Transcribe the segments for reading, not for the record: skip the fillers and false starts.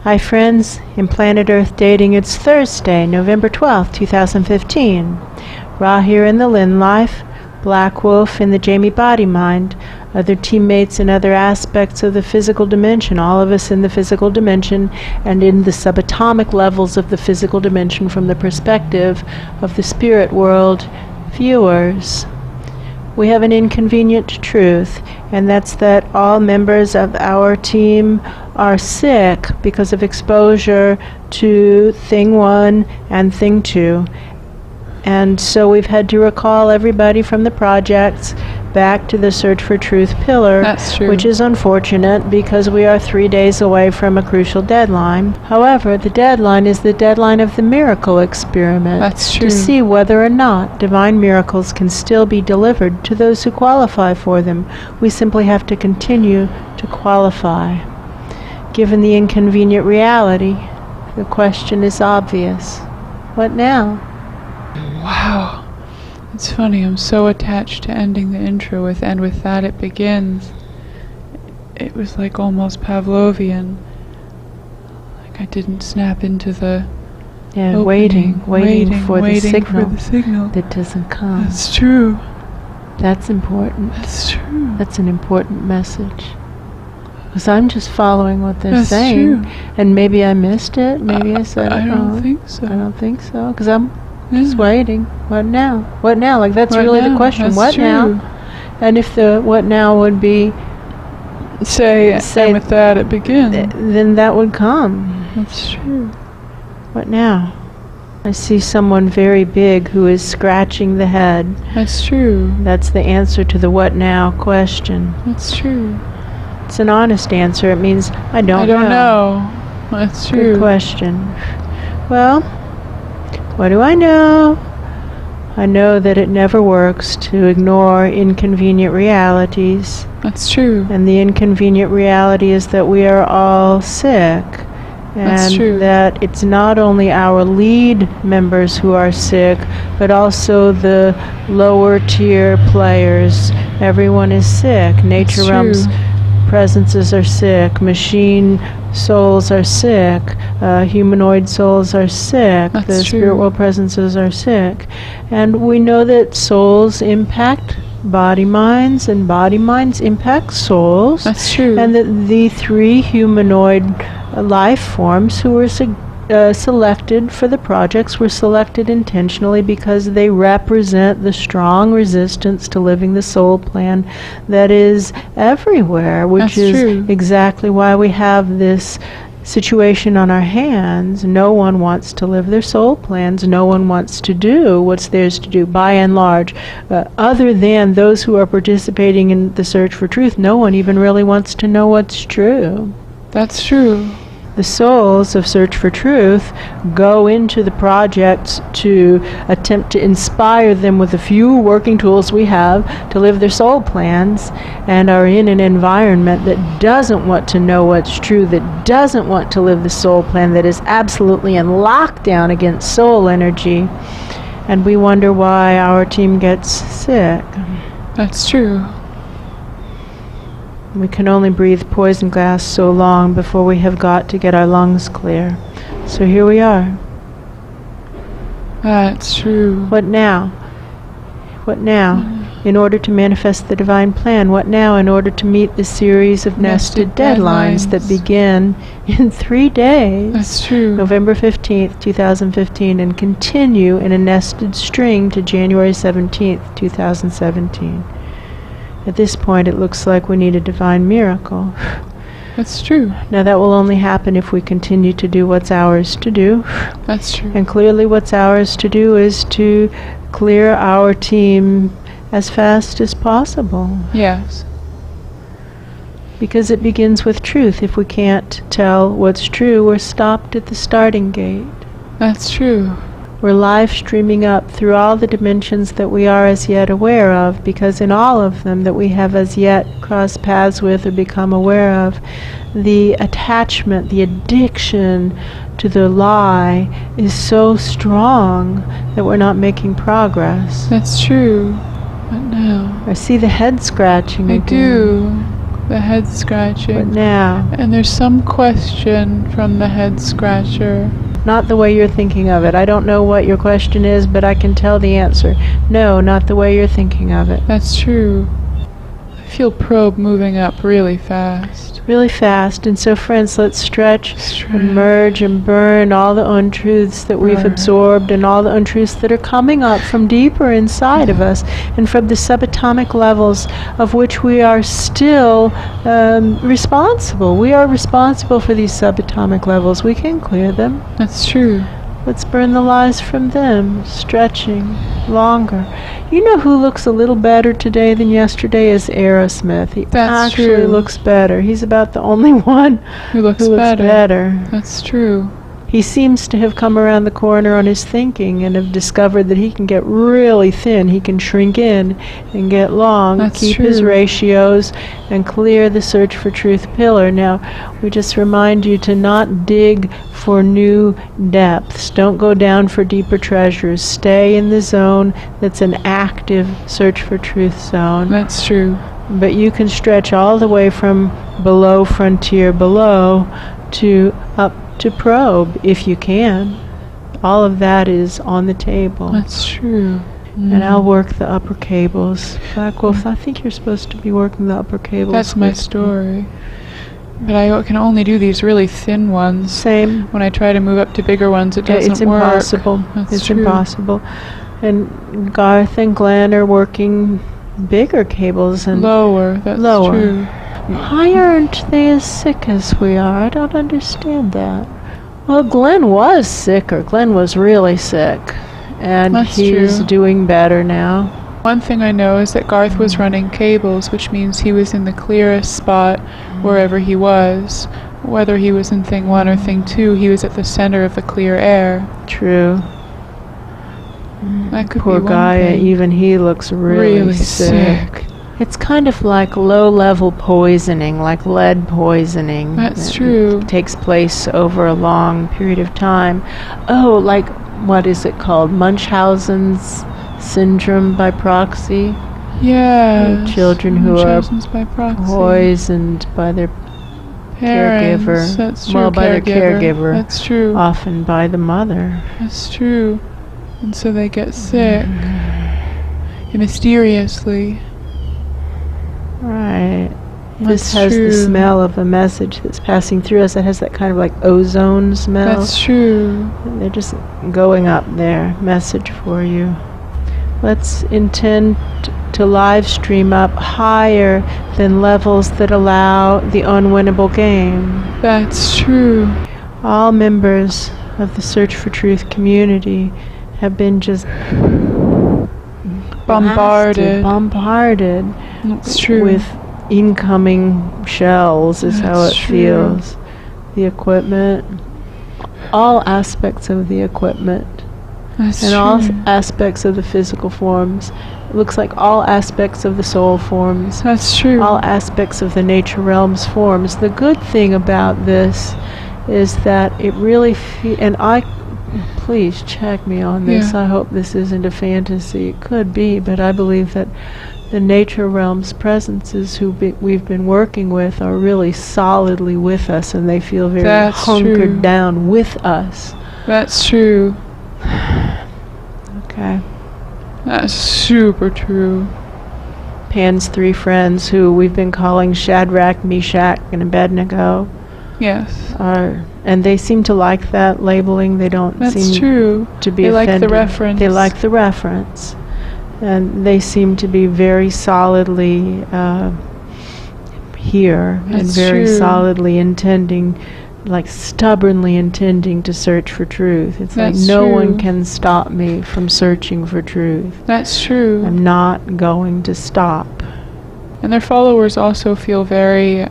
Hi friends, in Planet Earth Dating, it's Thursday, November 12th, 2015. Ra here in the Lynn life, Black Wolf in the Jamie-Body-Mind, other teammates in other aspects of the physical dimension, all of us in the physical dimension and in the subatomic levels of the physical dimension from the perspective of the spirit world viewers. We have an inconvenient truth, and that's that all members of our team are sick because of exposure to Thing 1 and Thing 2. And so we've had to recall everybody from the projects back to the Search for Truth pillar. That's true. Which is unfortunate because we are 3 days away from a crucial deadline. However, the deadline is the deadline of the miracle experiment. That's true. To see whether or not divine miracles can still be delivered to those who qualify for them. We simply have to continue to qualify. Given the inconvenient reality, the question is obvious. What now? Wow. It's funny, I'm so attached to ending the intro with "and with that it begins." It was like almost Pavlovian. Like I didn't snap into the Waiting for the signal that doesn't come. That's true. That's important. That's true. That's an important message. Because I'm just following what they're That's saying. true. And maybe I missed it. Maybe I said I it don't wrong. think so. I don't think so. Because I'm Yeah. just waiting. What now? What now? Like, that's What really now? the question. That's What true. now? And if the what now would be, Say Say- "and with that it begins." then that would come. That's true. What now? I see someone very big who is scratching the head. That's true. That's the answer to the what now question. That's true. It's an honest answer. It means I don't know. That's true. Good question. Well, what do I know? I know that it never works to ignore inconvenient realities. That's true. And the inconvenient reality is that we are all sick. That's And true. that it's not only our lead members who are sick, but also the lower tier players. Everyone is sick. Nature That's realms true. presences are sick. Machine souls are sick. Humanoid souls are sick. That's The true. spirit world presences are sick. And we know that souls impact body minds, and body minds impact souls. That's true. And that the three humanoid life forms who were selected for the projects were selected intentionally because they represent the strong resistance to living the soul plan that is everywhere, which That's is true. exactly why we have this situation on our hands. No one wants to live their soul plans. No one wants to do what's theirs to do, by and large. Other than those who are participating in the search for truth, no one even really wants to know what's true. That's true. The souls of Search for Truth go into the projects to attempt to inspire them with the few working tools we have to live their soul plans, and are in an environment that doesn't want to know what's true, that doesn't want to live the soul plan, that is absolutely in lockdown against soul energy. And we wonder why our team gets sick. That's true. We can only breathe poison gas so long before we have got to get our lungs clear. So here we are. That's true. What now? What now? In order to manifest the divine plan? What now in order to meet the series of nested deadlines that begin in 3 days? That's true. November 15th, 2015, and continue in a nested string to January 17th, 2017. At this point, it looks like we need a divine miracle. That's true. Now, that will only happen if we continue to do what's ours to do. That's true. And clearly what's ours to do is to clear our team as fast as possible. Yes. Because it begins with truth. If we can't tell what's true, we're stopped at the starting gate. That's true. We're live streaming up through all the dimensions that we are as yet aware of, because in all of them that we have as yet crossed paths with or become aware of, the attachment, the addiction to the lie is so strong that we're not making progress. That's true. What now? I see the head scratching I again. do. The head scratching. But now, And there's some question from the head scratcher. not the way you're thinking of it. I don't know what your question is, but I can tell the answer. No, not the way you're thinking of it. That's true. I feel probe moving up really fast. Really fast. And so, friends, let's stretch and merge and burn all the untruths that we've absorbed and all the untruths that are coming up from deeper inside of us and from the subatomic levels of which we are still responsible. We are responsible for these subatomic levels. We can clear them. That's true. Let's burn the lies from them, stretching longer. You know who looks a little better today than yesterday is Aerosmith. He That's actually true. looks better. He's about the only one Who looks who better. looks better. That's true. He seems to have come around the corner on his thinking and have discovered that he can get really thin. He can shrink in and get long, That's keep his true. ratios, and clear the search for truth pillar. Now, we just remind you to not dig for new depths. Don't go down for deeper treasures. Stay in the zone that's an active search for truth zone. That's true. But you can stretch all the way from below frontier below to up to probe if you can. All of that is on the table. That's true. And I'll work the upper cables. Black Wolf, I think you're supposed to be working the upper cables. That's my with me. story. But I can only do these really thin ones. Same. When I try to move up to bigger ones, it doesn't It's work. impossible. That's It's true. impossible. And Garth and Glenn are working bigger cables and Lower. That's Lower. true. why aren't they as sick as we are? I don't understand that. Well, Glenn was sicker. Glenn was really sick. And That's he's true. doing better now. One thing I know is that Garth was running cables, which means he was in the clearest spot wherever he was. Whether he was in thing 1 or thing 2, he was at the center of the clear air. True. That could Poor be one guy, thing. even he looks really sick. It's kind of like low-level poisoning, like lead poisoning. That's that true. Takes place over a long period of time. Oh, like, what is it called? Munchausen's syndrome by proxy? Yeah. Children who are by proxy. Poisoned by their Parents, caregiver. That's true. Well, by their caregiver. That's true. Often by the mother. That's true. And so they get sick. Mysteriously. Right. This That's has the true. smell of a message that's passing through us. It has that kind of like ozone smell. That's true. They're just going up there. Message for you. Let's intend to live stream up higher than levels that allow the unwinnable game. That's true. All members of the Search for Truth community have been just Bombarded. bombarded That's true. with incoming shells is how it That's true. feels. The equipment, all aspects of the equipment, That's and true. all aspects of the physical forms. It looks like all aspects of the soul forms, That's true. all aspects of the nature realms forms. The good thing about this is that it really and please check me on this. Yeah. I hope this isn't a fantasy. It could be, but I believe that the nature realms presences we've been working with are really solidly with us, and they feel very That's hunkered true. down with us. That's true. Okay. That's super true. Pan's 3 friends, who we've been calling Shadrach, Meshach, and Abednego, Yes. and they seem to like that labeling. They don't That's seem true. to be They like offended. the reference. They like the reference. And they seem to be very solidly here and That's very true. solidly intending, like stubbornly intending to search for truth. It's That's like no true. one can stop me from searching for truth. That's true. I'm not going to stop. And their followers also feel very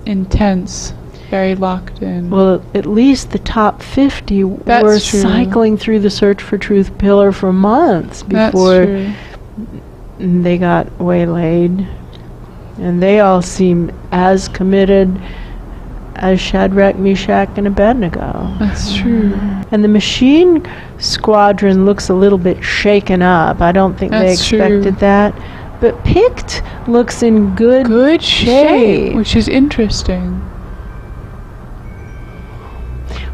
intense, very locked in. Well, at least the top 50 That's were true. cycling through the Search for Truth pillar for months That's before true. they got waylaid. And they all seem as committed as Shadrach, Meshach, and Abednego. That's true. And the machine squadron looks a little bit shaken up. I don't think they That's true. expected that. But Pict looks in Good shape. shape, which is interesting.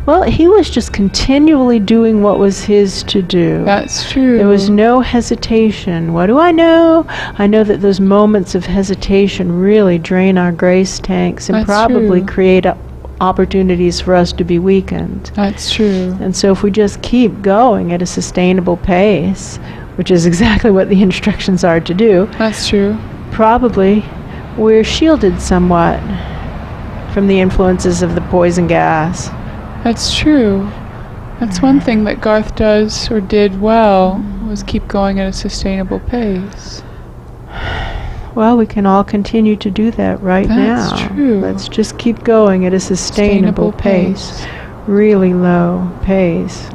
Well, he was just continually doing what was his to do. That's true. There was no hesitation. What do I know? I know that those moments of hesitation really drain our grace tanks and That's probably true. create opportunities for us to be weakened. That's true. And so if we just keep going at a sustainable pace, which is exactly what the instructions are to do, That's true. probably we're shielded somewhat from the influences of the poison gas. That's true. That's one thing that Garth does or did well, was keep going at a sustainable pace. Well, we can all continue to do that right now. That's true. Let's just keep going at a sustainable pace. Really low pace.